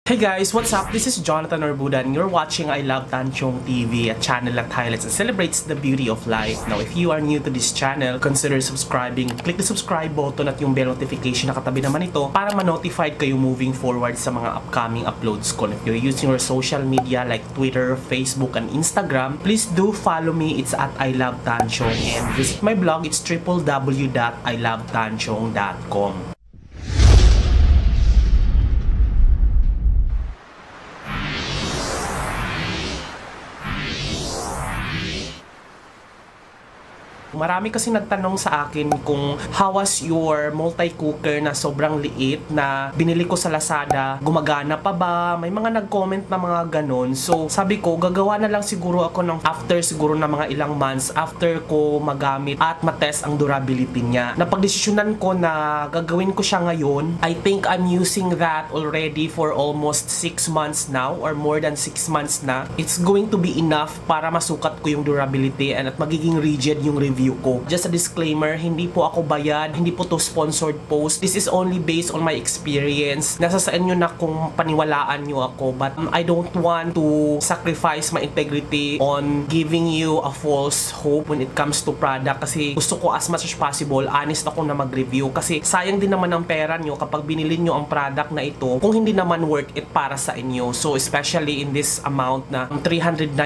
Hey guys, what's up? This is Jonathan Orbuda and you're watching I Love Tanchong TV, a channel that highlights and celebrates the beauty of life. Now, if you are new to this channel, consider subscribing. Click the subscribe button at yung bell notification na katabi naman ito para ma-notified kayo moving forward sa mga upcoming uploads ko. If you're using your social media like Twitter, Facebook, and Instagram, please do follow me. It's at I Love Tanchong and visit my blog. It's www.ilovetanchong.com. Marami kasi nagtanong sa akin kung how was your multi-cooker na sobrang liit na binili ko sa Lazada, gumagana pa ba? May mga nag-comment na mga ganon. So sabi ko, gagawa na lang siguro ako ng after siguro na mga ilang months after ko magamit at matest ang durability niya. Napagdesisyonan ko na gagawin ko siya ngayon. I think I'm using that already for almost 6 months now or more than 6 months na. It's going to be enough para masukat ko yung durability and at magiging rigid yung review ko. Just a disclaimer, hindi po ako bayad, hindi po to sponsored post. This is only based on my experience. Nasa sa inyo na kung paniwalaan nyo ako, but I don't want to sacrifice my integrity on giving you a false hope when it comes to product kasi gusto ko as much as possible, honest ako na mag-review kasi sayang din naman ang pera nyo kapag binili nyo ang product na ito kung hindi naman worth it para sa inyo. So especially in this amount na $399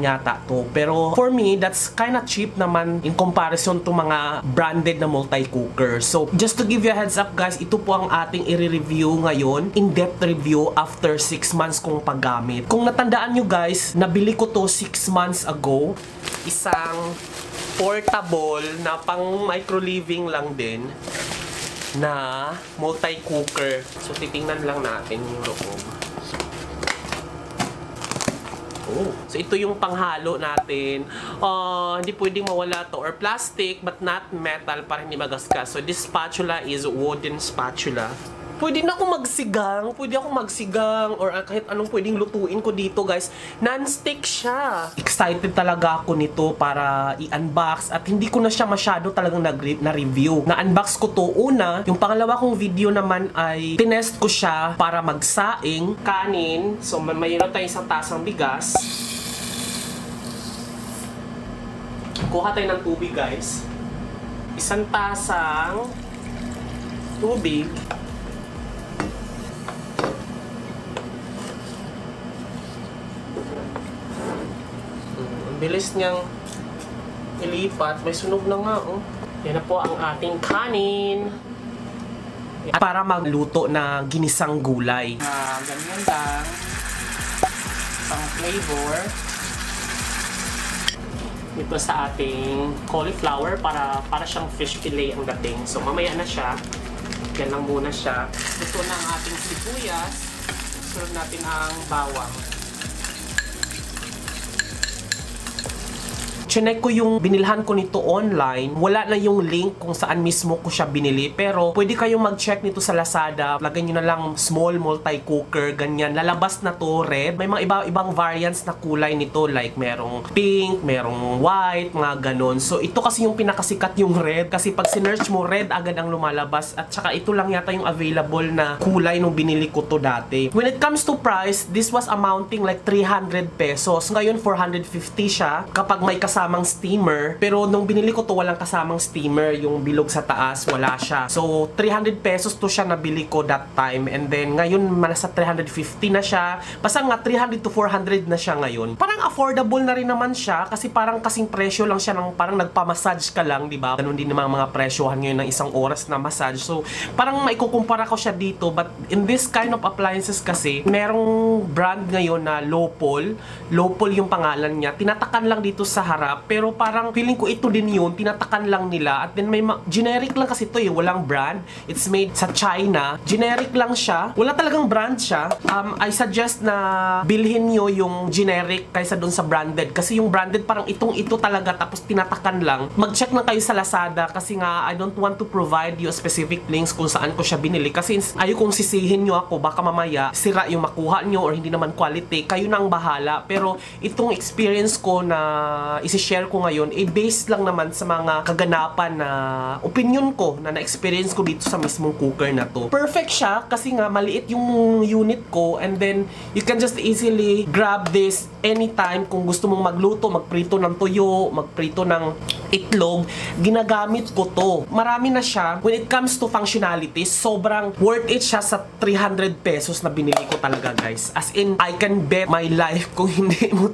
yata to. Pero for me, that's kinda cheap naman in comparison to mga branded na multi-cooker. So, just to give you a heads up guys, ito po ang ating i-review ngayon. In-depth review after 6 months kong paggamit. Kung natandaan nyo guys, nabili ko to 6 months ago. Isang portable na pang micro-living lang din na multi-cooker. So, titingnan lang natin yung loob. So, ito yung panghalo natin. Hindi pwedeng mawala to. Or plastic, but not metal para hindi magasgas. So, this spatula is wooden spatula. Pwede na ako magsigang. Pwede ako magsigang. Or kahit anong pwedeng lutuin ko dito, guys. Non-stick siya. Excited talaga ako nito para i-unbox. At hindi ko na siya masyado talagang na-review. Na-unbox ko to una. Yung pangalawa kong video naman ay tinest ko siya para magsaing. Kanin. So, mayroon tayo isang tasang bigas. Kuha tayo ng tubig, guys. Isang tasang tubig. Bilis niyang ilipat. May sunog na nga, oh. Yan na po ang ating kanin. Para magluto na ginisang gulay. Ganyan lang. Pang flavor. Ito sa ating cauliflower para siyang fish fillet ang dating. So, mamaya na siya. Yan lang muna siya. Ito na ang ating sibuyas. Sunod natin ang bawang. Chinek ko yung binilhan ko nito online. Wala na yung link kung saan mismo ko siya binili. Pero pwede kayong mag-check nito sa Lazada. Lagay nyo na lang small multi-cooker, ganyan. Lalabas na to red. May mga ibang variants na kulay nito. Like merong pink, merong white, mga ganon. So ito kasi yung pinakasikat yung red. Kasi pag sinearch mo, red agad ang lumalabas. At saka ito lang yata yung available na kulay nung binili ko to dati. When it comes to price, this was amounting like 300 pesos. Ngayon 450 siya. Kapag may kasamang steamer, pero nung binili ko to walang kasamang steamer, yung bilog sa taas wala siya. So 300 pesos to siya nabili ko that time, and then ngayon nasa 350 na siya. Basta nga 300 to 400 na siya ngayon. Parang affordable na rin naman siya kasi parang kasing presyo lang siya ng parang nagpa-massage ka lang, di ba? Ganun din naman mga presyohan ngayon ng isang oras na massage. So parang maikukumpara ko siya dito, but in this kind of appliances kasi merong brand ngayon na Lowpol. Lowpol yung pangalan niya. Tinatakan lang dito sa harap. Pero parang feeling ko ito din yun, tinatakan lang nila. At then may generic lang kasi ito eh, walang brand. It's made sa China. Generic lang siya. Wala talagang brand siya. I suggest na bilhin nyo yung generic kaysa dun sa branded. Kasi yung branded parang ito talaga tapos tinatakan lang. Mag-check na kayo sa Lazada kasi nga I don't want to provide you specific links kung saan ko siya binili. Kasi ayaw kong sisihin nyo ako. Baka mamaya sira yung makuha nyo or hindi naman quality. Kayo nang bahala. Pero itong experience ko na isi i-share ko ngayon, based lang naman sa mga kaganapan na opinion ko, na na-experience ko dito sa mismong cooker na to. Perfect siya kasi nga maliit yung unit ko, and then you can just easily grab this anytime kung gusto mong magluto, magprito ng tuyo, magprito ng itlog. Ginagamit ko to. Marami na siya. When it comes to functionalities, sobrang worth it siya sa 300 pesos na binili ko talaga, guys. As in, I can bet my life kung hindi nyo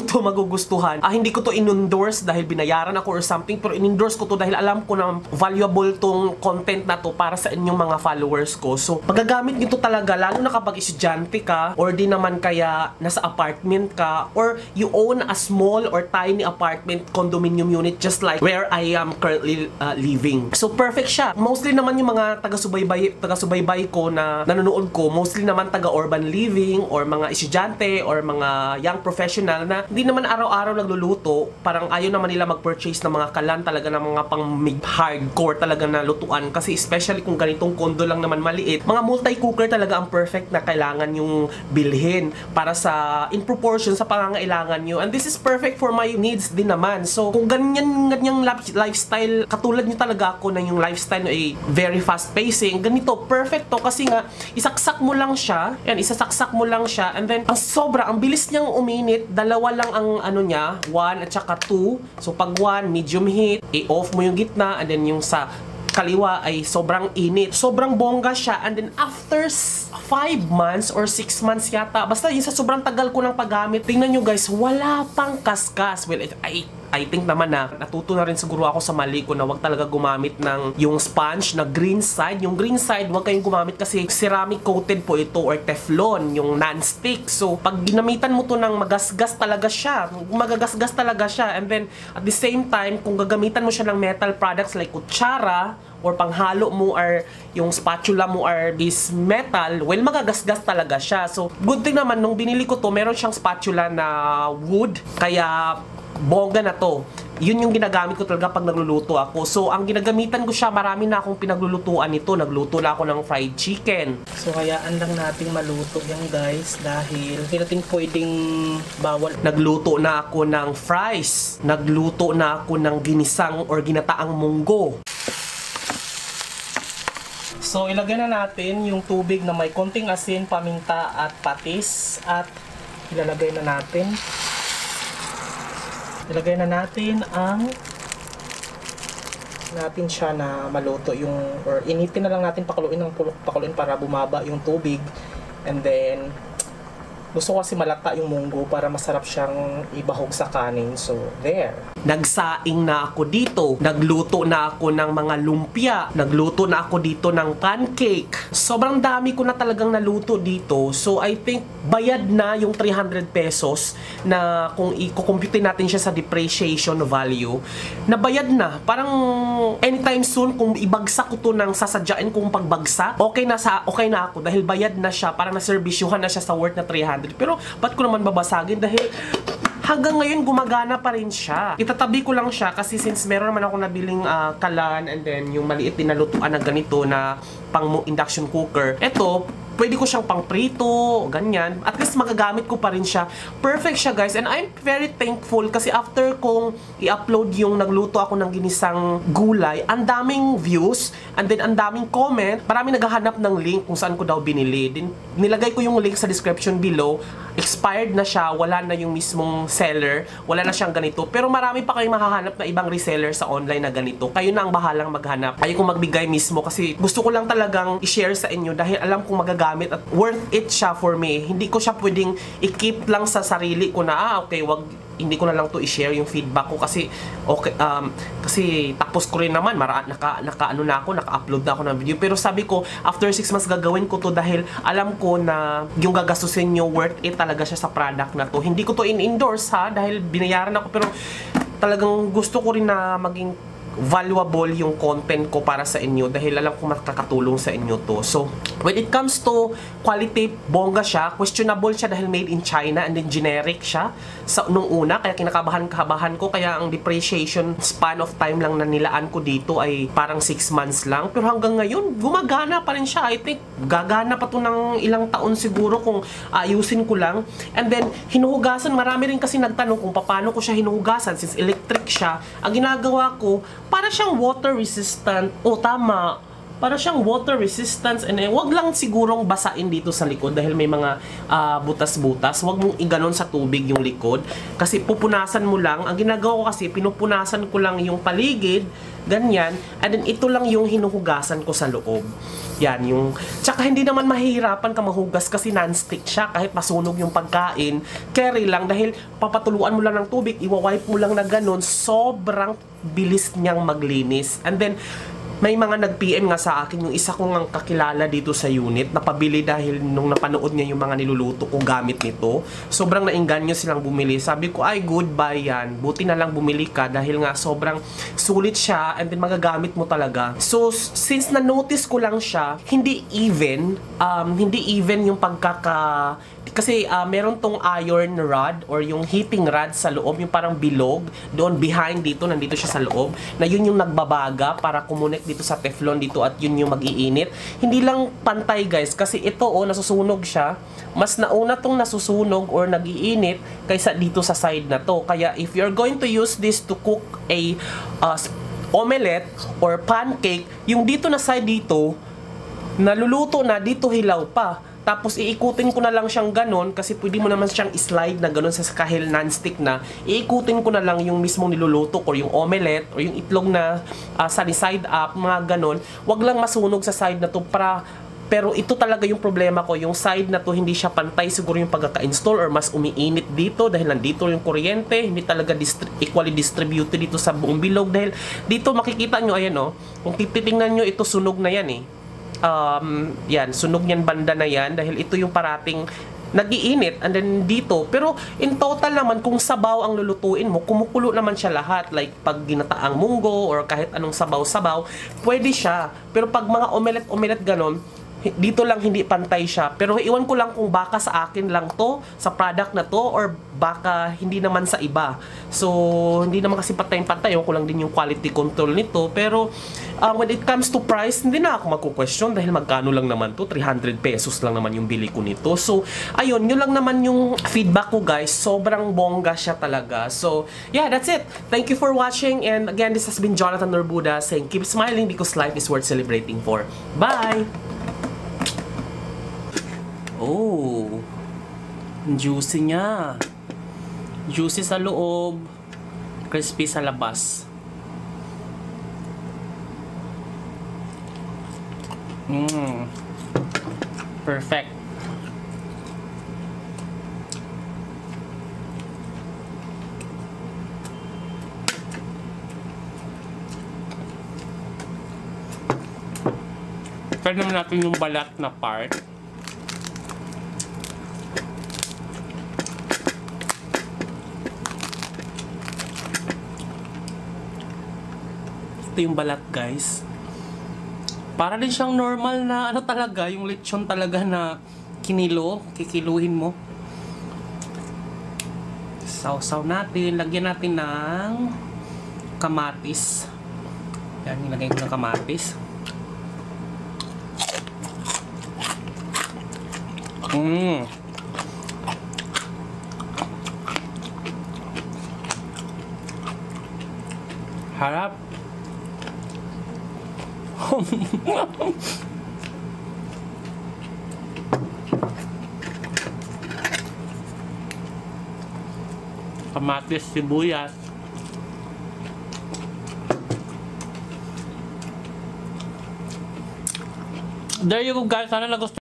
to magugustuhan. Hindi ko to in-endorse dahil binayaran ako or something, pero in-endorse ko to dahil alam ko na valuable tong content na to para sa inyong mga followers ko. So, magagamit nyo to talaga, lalo na kapag estudyante ka, or di naman kaya nasa apartment ka, or you own a small or tiny apartment condominium unit just like where I am currently living. So, perfect siya. Mostly naman yung mga taga-subaybay ko na nanonood ko, mostly naman taga-urban living or mga estudyante or mga young professional na hindi naman araw-araw nagluluto. Parang ayaw naman nila mag-purchase ng mga kalan talaga ng mga pang hardcore talaga na lutuan. Kasi especially kung ganitong kondo lang naman maliit, mga multi-cooker talaga ang perfect na kailangan yung bilhin para sa in proportion sa pangangailangan nyo. And this is perfect for my needs din naman. So, kung ganyang lifestyle, katulad nyo talaga ako na yung lifestyle ay very fast pacing, ganito, perfect to kasi nga, isaksak mo lang siya, isasaksak mo lang siya, and then, ang bilis niyang uminit, dalawa lang ang ano niya, 1 at saka 2. So, pag 1, medium heat, i-off mo yung gitna, and then yung sa kaliwa ay sobrang init. Sobrang bongga siya, and then after 5 months or 6 months yata, basta yung sa sobrang tagal ko ng paggamit, tingnan nyo guys, wala pang kaskas. Well, I think naman na natuto na rin siguro ako sa mali ko na wag talaga gumamit ng yung sponge na green side. Yung green side, wag kayong gumamit kasi ceramic coated po ito or Teflon, yung non-stick. So, pag ginamitan mo to ng magasgas talaga siya, magagasgas talaga siya. And then, at the same time, kung gagamitan mo siya ng metal products like kutsara, or panghalo mo or yung spatula mo or is metal, well, magagasgas talaga siya. So, good thing naman, nung binili ko to, meron siyang spatula na wood, kaya bongga na to. Yun yung ginagamit ko talaga pag nagluluto ako. So, ang ginagamitan ko siya, marami na akong pinaglulutuan nito. Nagluto na ako ng fried chicken. So, hayaan lang nating maluto yan, guys, dahil hindi natin pwedeng bawal. Nagluto na ako ng fries. Nagluto na ako ng ginisang or ginataang munggo. So, ilagay na natin yung tubig na may konting asin, paminta at patis. At ilalagay na natin. Ilagay na natin natin siya na maluto yung, or initin na lang natin pakuluin para bumaba yung tubig. And then, gusto ko kasi malata yung munggo para masarap siyang ibahog sa kanin. So, there. Nagsaing na ako dito. Nagluto na ako ng mga lumpia. Nagluto na ako dito ng pancake. Sobrang dami ko na talagang naluto dito. So, I think bayad na yung 300 pesos na kung i-compute natin siya sa depreciation value. Nabayad na. Parang anytime soon, kung ibagsak ko to ng sasadyain kong pagbagsak, okay na ako dahil bayad na siya. Parang naserbisyuhan na siya sa worth na 300. Pero, ba't ko naman babasagin? Dahil hanggang ngayon gumagana pa rin siya. Itatabi ko lang siya kasi since meron naman ako nabiling kalan and then yung maliit din na lutuan na ganito na pang induction cooker. Ito, pwede ko siyang pang-prito, ganyan. At least magagamit ko pa rin siya. Perfect siya, guys. And I'm very thankful kasi after kong i-upload yung nagluto ako ng ginisang gulay, ang daming views, and then ang daming comment. Marami naghahanap ng link kung saan ko daw binili. Then, nilagay ko yung link sa description below. Expired na siya, wala na yung mismong seller, wala na siyang ganito. Pero marami pa kayong mahahanap na ibang reseller sa online na ganito. Kayo na ang bahalang maghanap. Ayaw kong magbigay mismo kasi gusto ko lang talagang i-share sa inyo dahil alam kong magagamit at worth it siya for me. Hindi ko siya pwedeng i-keep lang sa sarili ko na, okay, hindi ko na lang to i-share yung feedback ko kasi okay, kasi tapos ko rin naman naka-upload na ako ng video, pero sabi ko after 6 months gagawin ko to dahil alam ko na yung gagastusin nyo worth it talaga siya sa product na to. Hindi ko to in-endorse dahil binayaran ako, pero talagang gusto ko rin na maging valuable yung content ko para sa inyo dahil alam ko makakatulong sa inyo to. So, when it comes to quality, bongga siya. Questionable siya dahil made in China and then generic siya nung una. Kaya kinakabahan ko. Kaya ang depreciation span of time lang na nilaan ko dito ay parang 6 months lang. Pero hanggang ngayon, gumagana pa rin siya. I think, gagana pa to ng ilang taon siguro kung ayusin ko lang. And then, hinuhugasan. Marami rin kasi nagtanong kung paano ko siya hinuhugasan since electric siya. Ang ginagawa ko, para siyang water resistant. O, tama. Para siyang water resistant. And wag lang sigurong basain dito sa likod dahil may mga butas-butas. Wag mong iganon sa tubig yung likod. Kasi pupunasan mo lang. Ang ginagawa ko kasi, pinupunasan ko lang yung paligid. Ganyan. And then, ito lang yung hinuhugasan ko sa loob. Yan, yung... Tsaka hindi naman mahihirapan ka mahugas kasi non-stick siya. Kahit masunog yung pagkain, carry lang. Dahil papatuluan mo lang ng tubig, iwawipe mo lang na ganun. Sobrang bilis niyang maglinis. And then, may mga nag-PM nga sa akin, yung isa kong kakilala dito sa unit, napabili dahil nung napanood niya yung mga niluluto ko gamit nito. Sobrang nainganyo silang bumili. Sabi ko, ay goodbye yan. Buti na lang bumili ka dahil nga sobrang sulit siya and then magagamit mo talaga. So, since na-notice ko lang siya, hindi even yung kasi meron tong iron rod or yung heating rod sa loob, yung parang bilog, doon behind dito, nandito siya sa loob, na yun yung nagbabaga para kumunik dito sa teflon dito at yun yung mag-iinit. Hindi lang pantay guys, kasi ito nasusunog siya. Mas nauna tong nasusunog or nag-iinit kaysa dito sa side na to. Kaya if you're going to use this to cook a omelette or pancake, yung dito na side dito, naluluto na, dito hilaw pa. Tapos iikutin ko na lang siyang ganon kasi pwede mo naman siyang slide na ganon sa kahil non-stick na. Iikutin ko na lang yung mismong niluluto ko, yung omelette or yung itlog na sunny side up, mga ganon. Wag lang masunog sa side na to pero ito talaga yung problema ko, yung side na to hindi siya pantay siguro yung pagkaka-install or mas umiinit dito dahil nandito yung kuryente, hindi talaga equally distributed dito sa buong bilog dahil dito makikita nyo, ayan kung titingnan nyo ito sunog na yan yan, sunog yan banda na yan dahil ito yung parating nag-iinit and then dito. Pero in total naman, kung sabaw ang lulutuin mo, kumukulo naman siya lahat. Like pag ginataang munggo or kahit anong sabaw-sabaw, pwede siya. Pero pag mga omelette ganon, dito lang hindi pantay siya. Pero iwan ko lang kung baka sa akin lang to, sa product na to, or baka hindi naman sa iba. So, hindi naman kasi pantay-pantay. Iwan ko lang din yung quality control nito. Pero, when it comes to price, hindi na ako magko-question dahil magkano lang naman to, 300 pesos lang naman yung bili ko nito. So, ayun, yun lang naman yung feedback ko guys. Sobrang bongga siya talaga. So, yeah, that's it. Thank you for watching. And again, this has been Jonathan Norbuda saying, keep smiling because life is worth celebrating for. Bye! Oh, juicy niya. Juicy sa loob, crispy sa labas. Perfect. Try naman natin yung balat na part. Ito yung balat guys. Para din siyang normal na talaga, yung lechon talaga na kikiluhin mo. Sausaw natin, lagyan natin ng kamatis. Yan, nilagay ko ng kamatis. Harap. Kamatis, sibuyas. There you go guys. Sana nagustuhan.